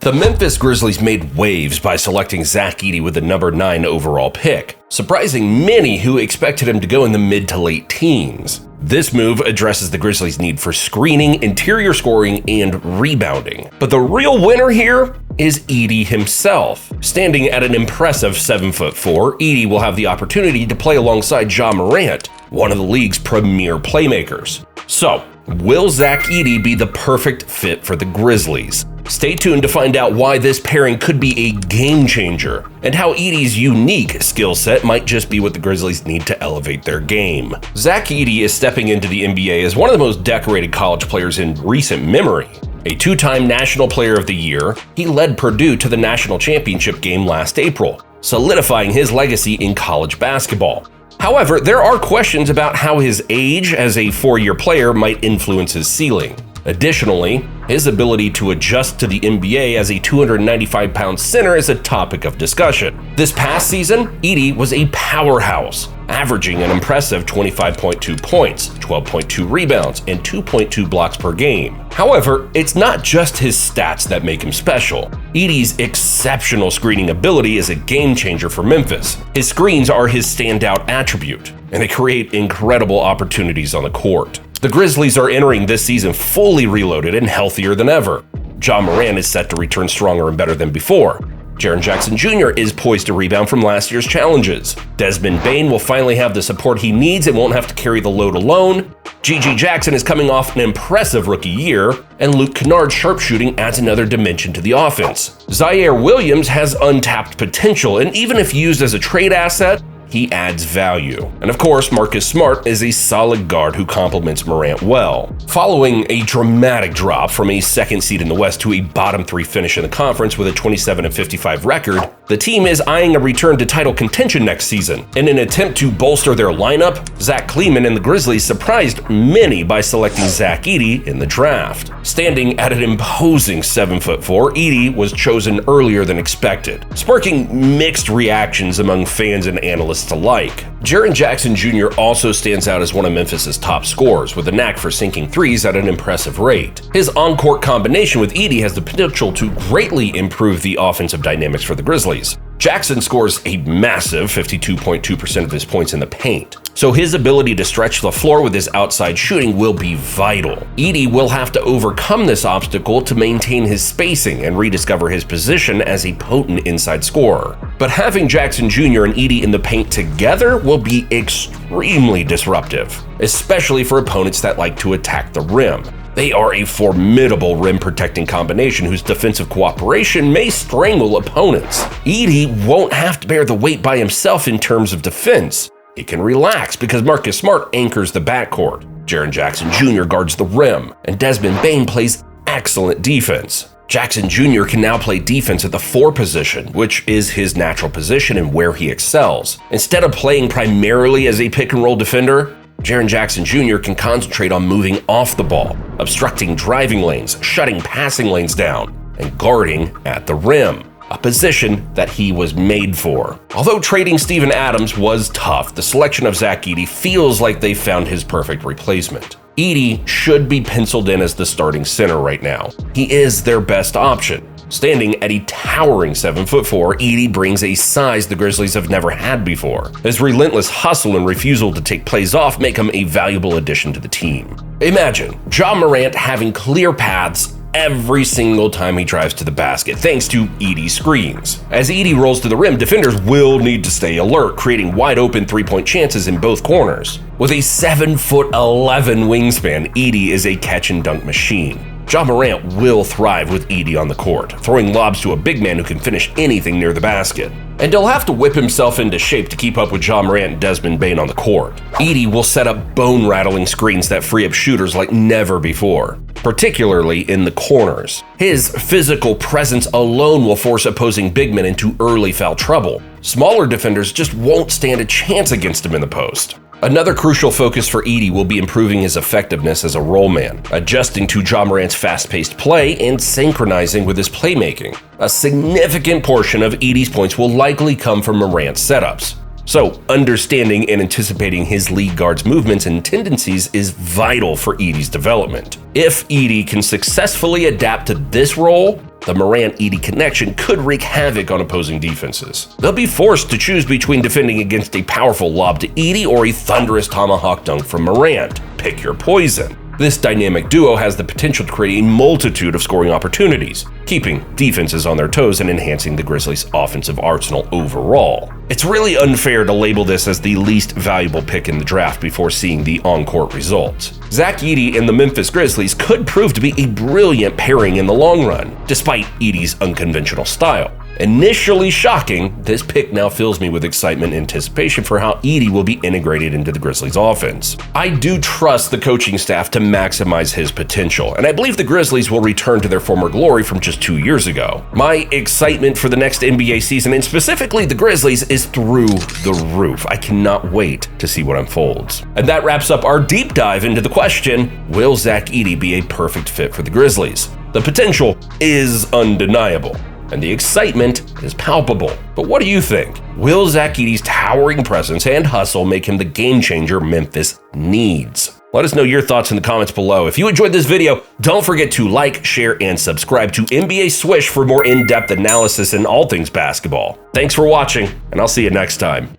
The Memphis Grizzlies made waves by selecting Zach Edey with the number 9 overall pick, surprising many who expected him to go in the mid to late teens. This move addresses the Grizzlies' need for screening, interior scoring, and rebounding. But the real winner here is Edey himself. Standing at an impressive 7'4", Edey will have the opportunity to play alongside Ja Morant, one of the league's premier playmakers. So, will Zach Edey be the perfect fit for the Grizzlies? Stay tuned to find out why this pairing could be a game changer, and how Edey's unique skill set might just be what the Grizzlies need to elevate their game. Zach Edey is stepping into the NBA as one of the most decorated college players in recent memory. A two-time National Player of the Year, he led Purdue to the national championship game last April, solidifying his legacy in college basketball. However, there are questions about how his age as a four-year player might influence his ceiling. Additionally, his ability to adjust to the NBA as a 295-pound center is a topic of discussion. This past season, Edey was a powerhouse, averaging an impressive 25.2 points, 12.2 rebounds, and 2.2 blocks per game. However, it's not just his stats that make him special. Edey's exceptional screening ability is a game changer for Memphis. His screens are his standout attribute, and they create incredible opportunities on the court. The Grizzlies are entering this season fully reloaded and healthier than ever. Ja Morant is set to return stronger and better than before. Jaren Jackson Jr. is poised to rebound from last year's challenges. Desmond Bane will finally have the support he needs and won't have to carry the load alone. GG Jackson is coming off an impressive rookie year, and Luke Kennard's sharpshooting adds another dimension to the offense. Zaire Williams has untapped potential, and even if used as a trade asset, he adds value. And of course, Marcus Smart is a solid guard who complements Morant well. Following a dramatic drop from a second seed in the West to a bottom 3 finish in the conference with a 27-55 record, the team is eyeing a return to title contention next season. In an attempt to bolster their lineup, Zach Kleiman and the Grizzlies surprised many by selecting Zach Edey in the draft. Standing at an imposing 7'4", Edey was chosen earlier than expected, sparking mixed reactions among fans and analysts alike. Jaren Jackson Jr. also stands out as one of Memphis's top scorers, with a knack for sinking threes at an impressive rate. His on-court combination with Edey has the potential to greatly improve the offensive dynamics for the Grizzlies. Jackson scores a massive 52.2% of his points in the paint, so his ability to stretch the floor with his outside shooting will be vital. Edey will have to overcome this obstacle to maintain his spacing and rediscover his position as a potent inside scorer. But having Jackson Jr. and Edey in the paint together will be extremely disruptive, especially for opponents that like to attack the rim. They are a formidable rim-protecting combination whose defensive cooperation may strangle opponents. Edey won't have to bear the weight by himself in terms of defense. He can relax because Marcus Smart anchors the backcourt, Jaren Jackson Jr. guards the rim, and Desmond Bane plays excellent defense. Jackson Jr. can now play defense at the 4 position, which is his natural position and where he excels. Instead of playing primarily as a pick-and-roll defender, Jaren Jackson Jr. can concentrate on moving off the ball, obstructing driving lanes, shutting passing lanes down, and guarding at the rim, a position that he was made for. Although trading Steven Adams was tough, the selection of Zach Edey feels like they found his perfect replacement. Edey should be penciled in as the starting center right now. He is their best option. Standing at a towering 7'4", Edey brings a size the Grizzlies have never had before. His relentless hustle and refusal to take plays off make him a valuable addition to the team. Imagine Ja Morant having clear paths every single time he drives to the basket, thanks to Edey's screens. As Edey rolls to the rim, defenders will need to stay alert, creating wide-open three-point chances in both corners. With a 7'11" wingspan, Edey is a catch-and-dunk machine. Ja Morant will thrive with Edey on the court, throwing lobs to a big man who can finish anything near the basket. And he'll have to whip himself into shape to keep up with Ja Morant and Desmond Bane on the court. Edey will set up bone-rattling screens that free up shooters like never before, particularly in the corners. His physical presence alone will force opposing big men into early foul trouble. Smaller defenders just won't stand a chance against him in the post. Another crucial focus for Edey will be improving his effectiveness as a roll man, adjusting to Ja Morant's fast-paced play and synchronizing with his playmaking. A significant portion of Edey's points will likely come from Morant's setups, So, understanding and anticipating his lead guard's movements and tendencies is vital for Edey's development. If Edey can successfully adapt to this role, the Morant-Edey connection could wreak havoc on opposing defenses. They'll be forced to choose between defending against a powerful lob to Edey or a thunderous tomahawk dunk from Morant. Pick your poison. This dynamic duo has the potential to create a multitude of scoring opportunities, keeping defenses on their toes and enhancing the Grizzlies' offensive arsenal overall. It's really unfair to label this as the least valuable pick in the draft before seeing the on-court results. Zach Edey and the Memphis Grizzlies could prove to be a brilliant pairing in the long run, despite Edey's unconventional style. Initially shocking, this pick now fills me with excitement and anticipation for how Edey will be integrated into the Grizzlies' offense. I do trust the coaching staff to maximize his potential, and I believe the Grizzlies will return to their former glory from just 2 years ago. My excitement for the next NBA season, and specifically the Grizzlies, is through the roof. I cannot wait to see what unfolds. And that wraps up our deep dive into the question, will Zach Edey be a perfect fit for the Grizzlies? The potential is undeniable, and the excitement is palpable. But what do you think? Will Zach Edey's towering presence and hustle make him the game changer Memphis needs? Let us know your thoughts in the comments below. If you enjoyed this video, don't forget to like, share, and subscribe to NBA SWISH for more in-depth analysis in all things basketball. Thanks for watching, and I'll see you next time.